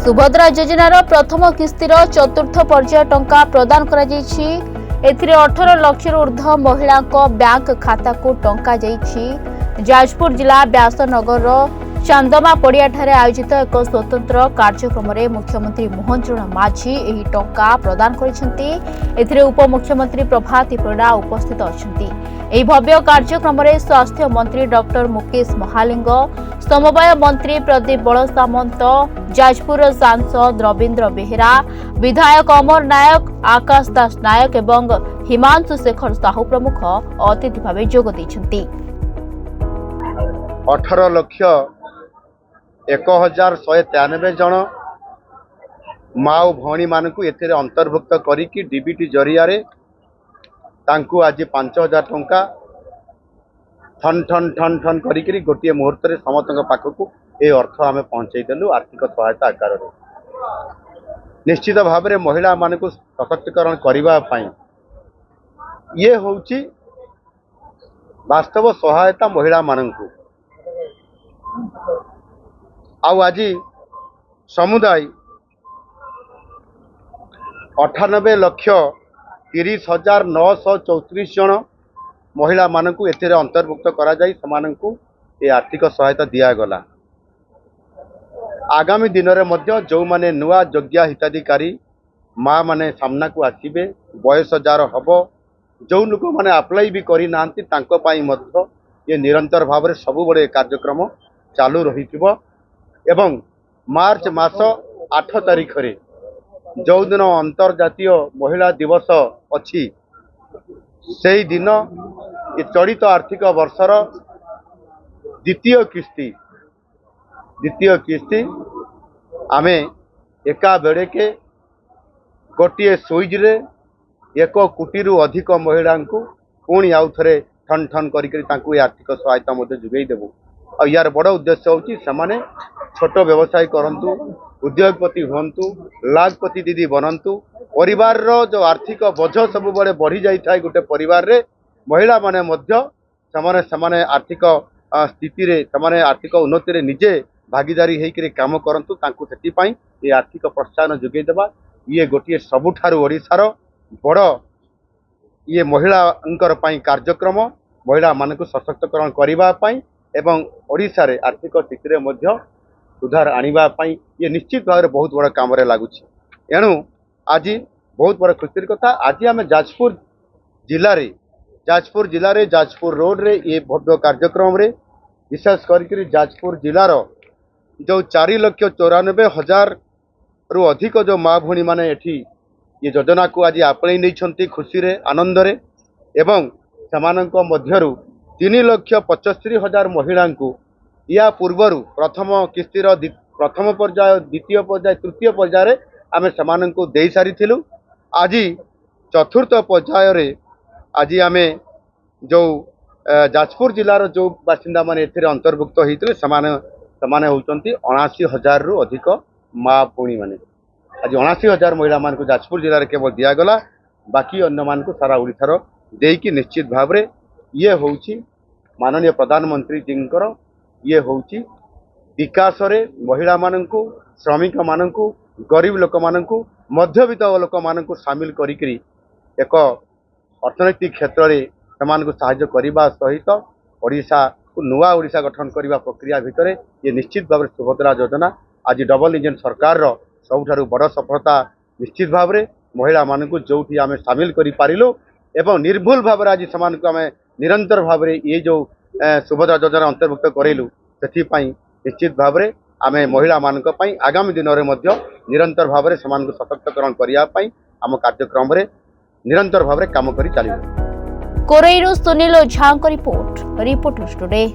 सुभद्रा योजनार प्रथम किस्तिर चतुर्थ पर्याय टंका प्रदान करा जायछि। एथिरे 18 लाख ऊर्ध्व महिला बैंक खाता को टंका जायछि। जाजपुर जिला व्यासनगर चांदमा पड़िया ठारे आयोजित एक स्वतंत्र कार्यक्रम में मुख्यमंत्री मोहन चरण माझी एही टंका प्रदान करिसेंती। एथिरे उपमुख्यमंत्री प्रभाती परिड़ा उपस्थित अछंती। एही भव्य कार्यक्रम में स्वास्थ्य मंत्री डॉक्टर मुकेश महालिंग, समवाय मंत्री प्रदीप बल सामंत, जाजपुर सांसद रवींद्र बेहेरा, विधायक अमर नायक, आकाश दास नायक एवं हिमांशु शेखर साहू प्रमुख अतिथि भाव जोग दैछंती। 18 लाख 1193 जन माँ और भौणी मान अंतर्भुक्त करिकी डीबीटी जरिया तांकु आज 5000 टंका ठन ठन ठन ठन करी गोटे मुहूर्त में समस्त पाखक ये अर्थ आम पहुँचईदेलु आर्थिक सहायता आकार में। निश्चित भाव में महिला मान सशक्तिकरण करने ये हूँ वास्तव सहायता महिला मानू आज समुदाय 98 लाख 30,934 जन महिला मानू एथिरे अंतर्भुक्त करा जाई समानकु ये आर्थिक सहायता दियागला। आगामी दिन में जो माने नुआ योग्य हिताधिकारी माँ माने सामना को आसीबे बयस जार हम जो लोक मैंने आप्लाई भी करना ये निरंतर भाव में सबु बड़े कार्यक्रम चालू रही एवं मार्च मास 8 तारिख रे जो दिन अंतर्जातीय महिला दिवस अच्छी से दिन ये चलित आर्थिक वर्षर द्वितीय किस्ती आमे एका बेड़े के गोटे सुइज रे 1 कोटी रु अधिक महिला को पुणी आउ थे ठन ठन करी आर्थिक सहायता जोगई देबू। और यार बड़ उद्देश्य होची समाने छोट व्यवसाय करंतु, उद्योगपति हुंतु, लाखपति दीदी बनंतु, परिवार रो जो आर्थिक बोझ सब बड़े बढ़ी जाई थाए गोटे परिवार रे महिला माने मध्य समाने आर्थिक स्थिति रे समाने आर्थिक उन्नति रे निजे भागीदारी हेकरे काम करंतु तांकु सेति पई ये आर्थिक प्रोत्साहन जोगई देबा ये गोटे सबुठारु ओडिसार बड़ ये महिलांकर पई कार्यक्रम महिला मानकु सशक्तिकरण करिबा पई एवं ओडिसा रे आर्थिक स्थिति रे मध्य सुधार आनिबा पई ये निश्चित भाव में बहुत बड़ा काम रे लागुछि। एणु आज बहुत बड़ा खुशीर कथा आज आम जाजपुर जिले रे जाजपुर रोड रे ये भव्य कार्यक्रम रे विशेष कर जाजपुर जिलार जो 4,94,000 रु अधिक जो माँ भूणी माने एठी ये योजना को आज आपणे नहीं खुशी रे आनंद रे एवं समानक मध्यरु 3,75,000 महिला को या पूर्वर प्रथम किस्तिर प्रथम पर्याय द्वितीय पर्याय तृतीय पर्याय आमे समान को दे सारी थिलु। आज चतुर्थ पर्याय रे आज आमे जो जाजपुर जिलार जो बासिंदा माने एथिरे अंतर्भुक्त होइतले समान होउचंती 79,000 रु अधिक माँ पुणी माने आज 79,000 महिला मान को जाजपुर जिले में केवल दिगला बाकी अन्य मान को सारा ओडिशार देकी निश्चित भाव में ये होउची माननीय प्रधानमंत्री जींकर ये होउची विकास रे महिला माननकु श्रमिक माननकु गरीब लोक माननकु मध्यवित्त लोक माननकु शामिल करी एक अर्थनैतिक क्षेत्र में सेमानकु सहायता करने सहित ओडिशा को नुआ ओडिशा गठन करने प्रक्रिया भितर ये निश्चित भाव में सुभद्रा योजना आज डबल इंजन सरकार सबुठारु बड़ सफलता निश्चित भाव में महिला मानकु जोठी आमे शामिल करि पारिलु एवं निर्भुल भाव में आज समान को आमे निरंतर भाव में ये जो सुभद्रा योजना अंतर्भुक्त करेलु से निश्चित भाव में आमे महिला मानक पई आगामी दिन में निरंतर भाव में समान को सशक्तिकरण करने आम कार्यक्रम रे निरंतर भाव में काम करी चलिबु। कोरेइरु सुनील झा रिपोर्ट टुडे।